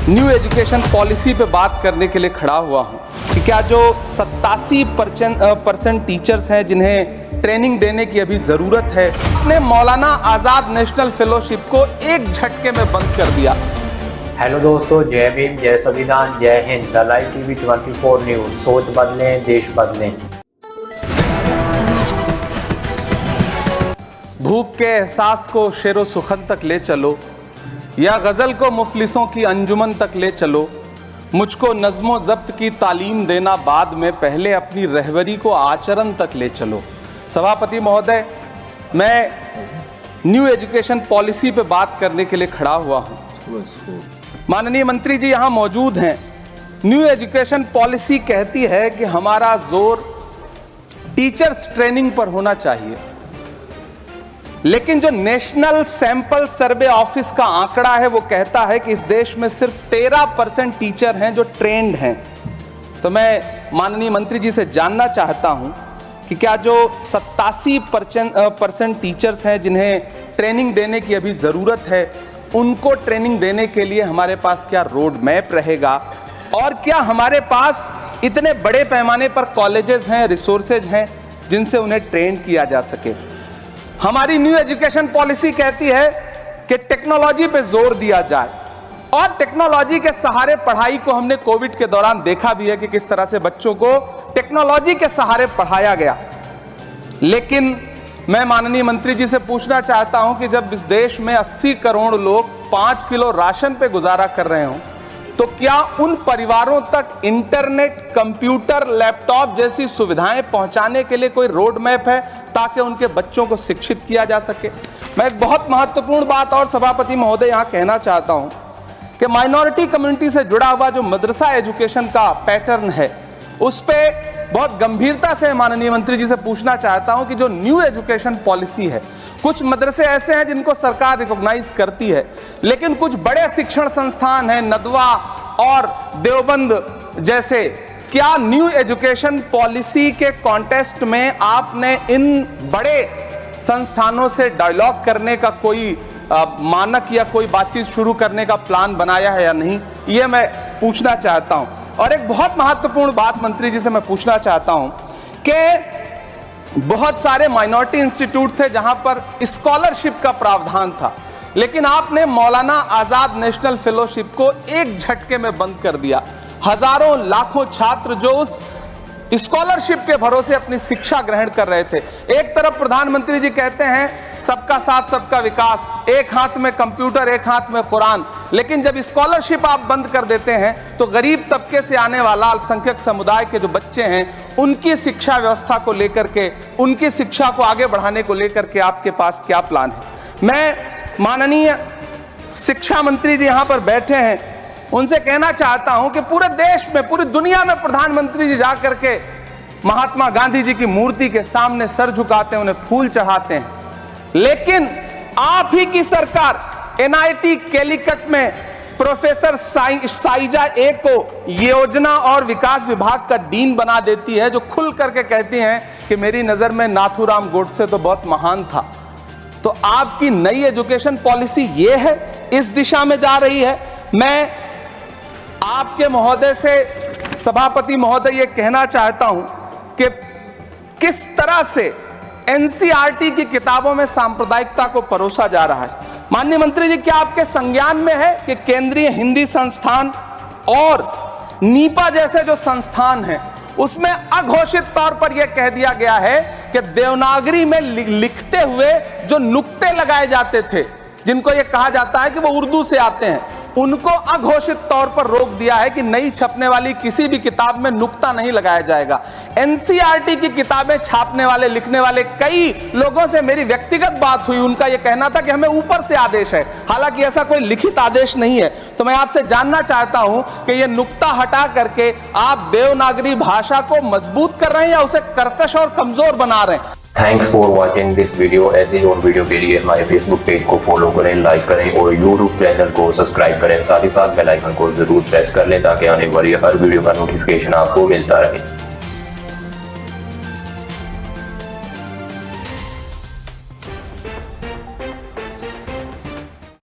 New education policy पे बात करने के लिए खड़ा हुआ हूँ कि क्या जो 87% टीचर्स हैं जिन्हें ट्रेनिंग देने की अभी ज़रूरत है, अपने मौलाना आज़ाद नेशनल फेलोशिप को एक झटके में बंद कर दिया। हेलो दोस्तों, जय भीम, जय संविधान, जय Hind. The live TV 24 news, सोच बदलें, देश बदलें। भूख के एहसास को शेरो सुखन तक ले चलो, या गज़ल को मुफलिसों की अंजुमन तक ले चलो। मुझको नज़्मो ज़ब्त की तालीम देना बाद में, पहले अपनी रहबरी को आचरण तक ले चलो। सभापति महोदय, मैं न्यू एजुकेशन पॉलिसी पे बात करने के लिए खड़ा हुआ हूँ। माननीय मंत्री जी यहाँ मौजूद हैं। न्यू एजुकेशन पॉलिसी कहती है कि हमारा जोर टीचर्स ट्रेनिंग पर होना चाहिए, लेकिन जो नेशनल सैंपल सर्वे ऑफिस का आंकड़ा है वो कहता है कि इस देश में सिर्फ 13% टीचर हैं जो ट्रेंड हैं। तो मैं माननीय मंत्री जी से जानना चाहता हूं कि क्या जो 87% टीचर्स हैं जिन्हें ट्रेनिंग देने की अभी ज़रूरत है, उनको ट्रेनिंग देने के लिए हमारे पास क्या रोड मैप रहेगा, और क्या हमारे पास इतने बड़े पैमाने पर कॉलेजेस हैं, रिसोर्सेज हैं जिनसे उन्हें ट्रेन किया जा सके। हमारी न्यू एजुकेशन पॉलिसी कहती है कि टेक्नोलॉजी पे जोर दिया जाए, और टेक्नोलॉजी के सहारे पढ़ाई को हमने कोविड के दौरान देखा भी है कि किस तरह से बच्चों को टेक्नोलॉजी के सहारे पढ़ाया गया। लेकिन मैं माननीय मंत्री जी से पूछना चाहता हूं कि जब इस देश में 80 करोड़ लोग 5 किलो राशन पे गुजारा कर रहे हों, तो क्या उन परिवारों तक इंटरनेट, कंप्यूटर, लैपटॉप जैसी सुविधाएं पहुंचाने के लिए कोई रोड मैप है ताकि उनके बच्चों को शिक्षित किया जा सके? मैं एक बहुत महत्वपूर्ण बात और सभापति महोदय यहां कहना चाहता हूं कि माइनॉरिटी कम्युनिटी से जुड़ा हुआ जो मदरसा एजुकेशन का पैटर्न है, उस पर बहुत गंभीरता से माननीय मंत्री जी से पूछना चाहता हूं कि जो न्यू एजुकेशन पॉलिसी है, कुछ मदरसे ऐसे हैं जिनको सरकार रिकॉग्नाइज करती है, लेकिन कुछ बड़े शिक्षण संस्थान हैं, नदवा और देवबंद जैसे, क्या न्यू एजुकेशन पॉलिसी के कॉन्टेस्ट में आपने इन बड़े संस्थानों से डायलॉग करने का कोई मानक या कोई बातचीत शुरू करने का प्लान बनाया है या नहीं, ये मैं पूछना चाहता हूं। और एक बहुत महत्वपूर्ण बात मंत्री जी से मैं पूछना चाहता हूं कि बहुत सारे माइनॉरिटी इंस्टीट्यूट थे जहां पर स्कॉलरशिप का प्रावधान था, लेकिन आपने मौलाना आज़ाद नेशनल फेलोशिप को एक झटके में बंद कर दिया। हजारों लाखों छात्र जो उस स्कॉलरशिप के भरोसे अपनी शिक्षा ग्रहण कर रहे थे। एक तरफ प्रधानमंत्री जी कहते हैं सबका साथ सबका विकास, एक हाथ में कंप्यूटर एक हाथ में कुरान, लेकिन जब स्कॉलरशिप आप बंद कर देते हैं तो गरीब तबके से आने वाला अल्पसंख्यक समुदाय के जो बच्चे हैं, उनकी शिक्षा व्यवस्था को लेकर के, उनकी शिक्षा को आगे बढ़ाने को लेकर के आपके पास क्या प्लान है? मैं माननीय शिक्षा मंत्री जी यहाँ पर बैठे हैं, उनसे कहना चाहता हूं कि पूरे देश में, पूरी दुनिया में प्रधानमंत्री जी जाकर के महात्मा गांधी जी की मूर्ति के सामने सर झुकाते हैं, उन्हें फूल चढ़ाते हैं, लेकिन आप ही की सरकार NIT कैलीकट में प्रोफेसर साइजा ए को योजना और विकास विभाग का डीन बना देती है, जो खुल करके कहती हैं कि मेरी नजर में नाथूराम गोडसे तो बहुत महान था। तो आपकी नई एजुकेशन पॉलिसी ये है, इस दिशा में जा रही है। मैं आपके महोदय से, सभापति महोदय, ये कहना चाहता हूं कि किस तरह से NCERT की किताबों में सांप्रदायिकता को परोसा जा रहा है। माननीय मंत्री जी, क्या आपके संज्ञान में है कि केंद्रीय हिंदी संस्थान और नीपा जैसे जो संस्थान हैं, उसमें अघोषित तौर पर यह कह दिया गया है कि देवनागरी में लिखते हुए जो नुक्ते लगाए जाते थे, जिनको यह कहा जाता है कि वो उर्दू से आते हैं, उनको अघोषित तौर पर रोक दिया है कि नई छपने वाली किसी भी किताब में नुक्ता नहीं लगाया जाएगा। NCERT की किताबें छापने वाले, लिखने वाले कई लोगों से मेरी व्यक्तिगत बात हुई, उनका यह कहना था कि हमें ऊपर से आदेश है, हालांकि ऐसा कोई लिखित आदेश नहीं है। तो मैं आपसे जानना चाहता हूं कि यह नुक्ता हटा करके आप देवनागरी भाषा को मजबूत कर रहे हैं या उसे कर्कश और कमजोर बना रहे हैं? Thanks for watching this video. ऐसी और वीडियो के लिए हमारे फेसबुक पेज को फॉलो करें, लाइक करें और यूट्यूब चैनल को सब्सक्राइब करें। साथ ही साथ बेल आइकन को जरूर प्रेस कर लें ताकि आने वाली हर वीडियो का नोटिफिकेशन आपको मिलता रहे।